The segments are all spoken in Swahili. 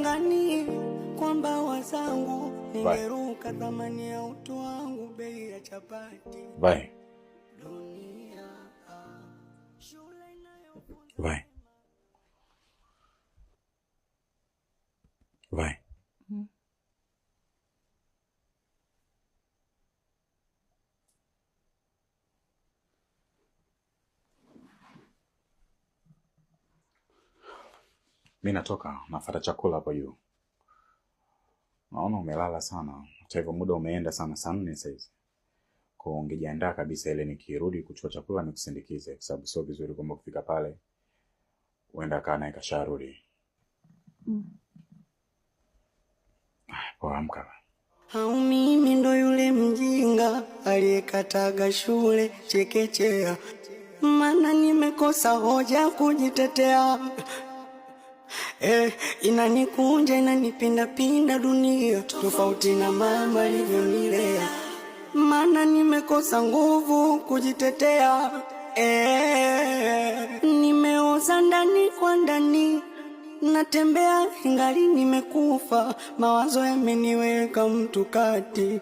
angani kwamba wazangu ningeruka thamani ya utu wangu bei ya chapati. Vai. Vai. Vai. Mimi natoka nafuata chakula hapo juu. Naona umelala sana. Hata hivyo muda umeenda sana, saa 4 sasa hivi. Kwa ungejiandaa kabisa ile nikirudi kuchukua chakula nikusindikize, kwa sababu sio vizuri kwamba kufika pale uenda kana ikasharudi. Poa, amka. Au mimi ndo yule mjinga aliyekataga shule chekechea, maana nimekosa hoja kujitetea. Inanikunja inanipinda pinda dunia, tofauti na mama alivyonilea, maana nimekosa nguvu kujitetea. Nimeoza ndani kwa ndani, natembea ingali nimekufa, mawazo yameniweka mtu kati,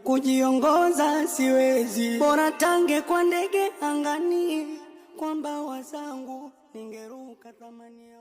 kujiongoza siwezi, bora tange kwa ndege angani kwamba wazangu ningeruka thamani ya